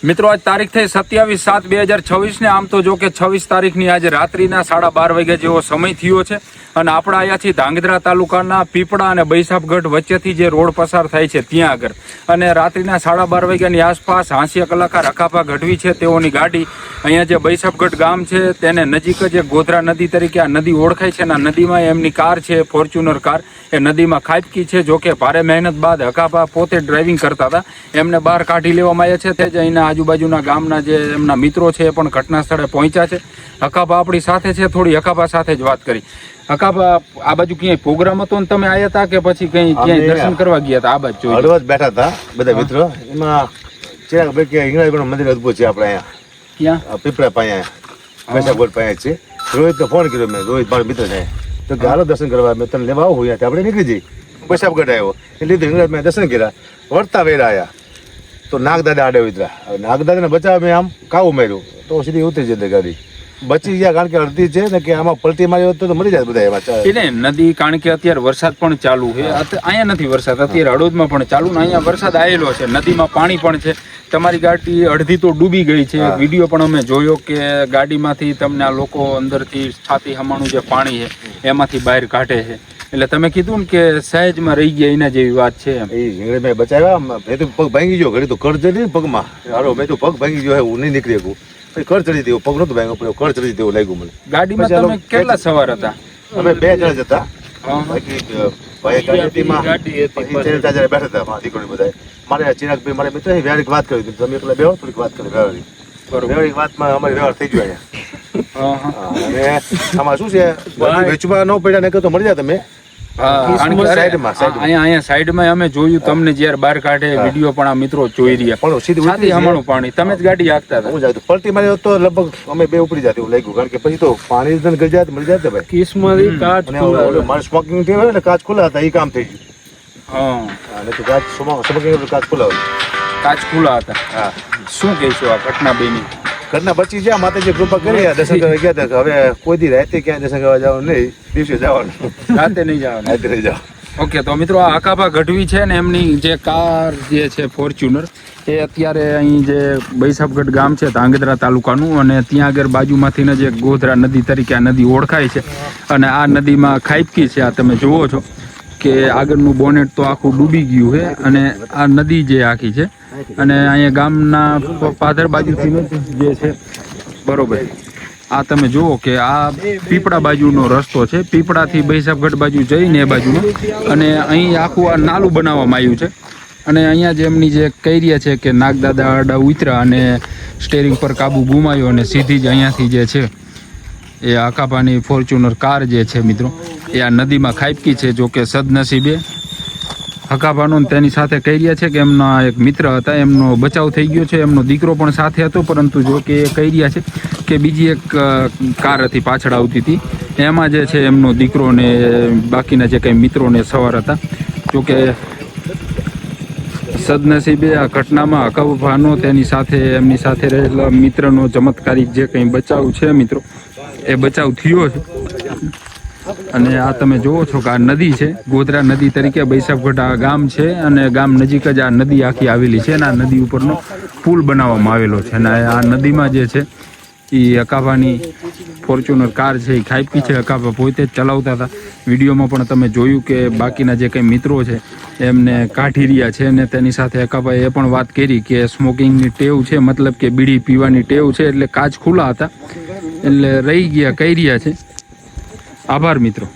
મિત્રો આજ તારીખ થઈ 27/7/2026 ને આમ તો જો કે 26 તારીખની આજે રાત્રિના 12:30 વાગ્યા જેવો સમય થયો છે અને આપણા અહીંયાથી ધાંગધ્રા તાલુકાના પીપળા અને બૈસાપગઢ વચ્ચેથી જે રોડ પસાર થાય છે ત્યાં આગળ અને રાત્રિના 12:30 વાગ્યાની આસપાસ હાંસિયા કલાકાર અખાપા ગઢવી છે તેઓની ગાડી અહીંયા જે બૈસાપગઢ ગામ છે તેને નજીક જ ગોધરા નદી તરીકે આ નદી ઓળખાય છે અને નદીમાં એમની કાર છે ફોર્ચ્યુનર કાર એ નદીમાં ખાબકી છે. જો કે ભારે મહેનત બાદ અખાપા પોતે ડ્રાઇવિંગ કરતા હતા એમને બહાર કાઢી લેવામાં આવ્યા છે. તે જ અહીંના આજુબાજુના ગામના જે એમના મિત્રો છે એ પણ ઘટના સ્થળે પહોંચ્યા છે. અખાપા આપણી સાથે છે, થોડી અખાપા સાથે જ વાત કરી. અખાપા, આ બાજુ ક્યાંય પ્રોગ્રામ હતો ને તમે આવ્યા હતા કે પછી ક્યાંય દર્શન કરવા ગયા હતા? આ બાજુ હળવદ બેઠા હતા બધા મિત્રો. એમાં ચિરાગ ભાઈ કે હિંગળાજનું મંદિર અદભુત છે આપણે અહીંયા. ક્યાં? પીપળા પાસે બૈસાપગઢ પાસે છે. રોહિતને ફોન કર્યો મેં, રોહિત મારો મિત્ર છે, તો કે હાલો દર્શન કરવા, મેં તને લેવા આવું અહીંયા આપણે નીકળી જઈએ. બૈસાપગઢ આવ્યો એટલે હિંગળાજ મેં દર્શન કર્યા. વળતા વેરા આવ્યા તો નાગદાદા આડે ઉતરા. નાગદાદાને બચાવવા મેં આમ કાવું માર્યું તો સીધી ઉતરી જતી ગાડી. બચી ગયા કારણ કે અડધી છે ને કે આમાં પલટી મારી હોત તો મરી જાય બધા એમાં. નદી કારણ કે અત્યારે વરસાદ પણ ચાલુ છે. અહીંયા નથી વરસાદ, અત્યારે હળવદમાં પણ ચાલુ ને અહીંયા વરસાદ આવેલો છે, નદીમાં પાણી પણ છે. તમારી ગાડી અડધી તો ડૂબી ગઈ છે. વિડીયો પણ અમે જોયો કે ગાડીમાંથી તમને આ લોકો અંદરથી છાતી હમાણું જે પાણી છે એમાંથી બહાર કાઢે છે. એટલે તમે કીધું ને કે સહેજમાં રહી ગયા એના જેવી વાત છે. એ મેં બચાવ્યા. મેં તો પગ ભાંગી ગયો, ઘડી તો કર ચડી પગમાં. હારો મેં તો પગ ભાંગી ગયો, હું નહીં નીકળી શકું. કર ચડી દેવું, પગ નતો ભાંગ્યો, કર ચડી દેવું લાગ્યું મને. ગાડીમાં તમે કેટલા સવાર હતા? અમે 2 જણા જ હતા. બાકી ભાઈ ગાડીમાં બેઠા હતા મારા દીકરી બધા. મારે ચિરાગભાઈ મારા મિત્ર વ્યવહારિક વાત કરી હતી. તમે એકલા બેહો, થોડીક વાત કરી વ્યવહારિક. વ્યવહારિક વાતમાં અમારી વ્યવહાર થઈ ગયો અહીંયા. અને આમાં શું છે, વેચવા ન પડ્યા ને તો મળી જાય તમે. અહીંયા સાઈડમાં અમે જોયું તમને જયારે બહાર કાઢે વિડીયો પણ આ મિત્રો જોઈ રહ્યા. છાતી હમાણું પાણી, તમે જ ગાડી હાંકતા હતા. પલટી મારી તો લગભગ અમે બે ઉપડી જાય એવું લાગ્યું, કારણ કે પછી તો પાણી ગઈ જાય મળી જાય ભાઈ. કિસ્મત કાચ મારે સ્મોકિંગ થયું એટલે કાચ ખુલ્લા હતા, એ કામ થઈ ગયું. અને તો કાચ સ્મોકિંગ કાચ ખુલ્લા હોય, કાચ ખુલ્લા હતા. હા, શું કહેશો આ ઘટના બેની? ઘરના બચી જ્યાં માતાજી કૃપા કરી દર્શન કરવા ગયા હતા. હવે કોઈ દી રાતે ક્યાં દર્શન કરવા જવાનું નહીં, દિવસે જવાનું, રાતે નહીં જવાનું. રાતે નહીં જવાનું. ઓકે, તો મિત્રો આ અખાપા ગઢવી છે ને એમની જે કાર જે છે ફોર્ચ્યુનર એ અત્યારે અહીં જે બૈસાપગઢ ગામ છે ધાંગધ્રા તાલુકાનું અને ત્યાં આગળ બાજુમાંથી જે ગોધરા નદી તરીકે આ નદી ઓળખાય છે અને આ નદીમાં ખાબકી છે. આ તમે જુઓ છો કે આગળનું બોનેટ તો આખું ડૂબી ગયું છે અને આ નદી જે આખી છે અને અહીંયા ગામના પાદર બાજુથી જે છે બરોબર. આ તમે જુઓ કે આ પીપળા બાજુનો રસ્તો છે, પીપળાથી બૈસાપગઢ બાજુ જઈને એ બાજુનો, અને અહીં આખું આ નાલું બનાવવામાં આવ્યું છે. અને અહીંયા જે એમની જે કૈરિયા છે કે નાગદાદા આડા ઉતરા અને સ્ટેરિંગ પર કાબુ ગુમાયો અને સીધી જ અહીંયાથી જે છે એ અખાપાની ફોર્ચ્યુનર કાર જે છે મિત્રો એ આ નદીમાં ખાબકી છે. જો કે સદનસીબે અખાપાનો તેની સાથે કૈરિયા છે કે એમના એક મિત્ર હતા, એમનો બચાવ થઈ ગયો છે. એમનો દીકરો પણ સાથે હતો, પરંતુ જો કે એ કૈરિયા છે કે બીજી એક કાર હતી પાછળ આવતી હતી, એમાં જે છે એમનો દીકરો ને બાકીના જે કંઈ મિત્રોને સવાર હતા. જો કે સદનસીબે આ ઘટનામાં અખાપાનો તેની સાથે એમની સાથે રહેલા મિત્રનો ચમત્કારિક જે કંઈ બચાવ છે મિત્રો એ બચાવ થયો છે. અને આ તમે જુઓ છો કે આ નદી છે, ગોધરા નદી તરીકે બૈસાપગઢ આ ગામ છે અને ગામ નજીક જ આ નદી આખી આવેલી છે અને આ નદી ઉપરનો પુલ બનાવવામાં આવેલો છે. અને આ નદીમાં જે છે એ અખાપાની ફોર્ચ્યુનર કાર છે એ ખાબકી છે. અખાપા પોતે જ ચલાવતા હતા. વિડીયોમાં પણ તમે જોયું કે બાકીના જે કંઈ મિત્રો છે એમને કાઢી રહ્યા છે અને તેની સાથે અખાપાએ એ પણ વાત કરી કે સ્મોકિંગની ટેવ છે, મતલબ કે બીડી પીવાની ટેવ છે, એટલે કાચ ખુલ્લા હતા એટલે રહી ગયા, કહી રહ્યા છે. આભાર મિત્રો.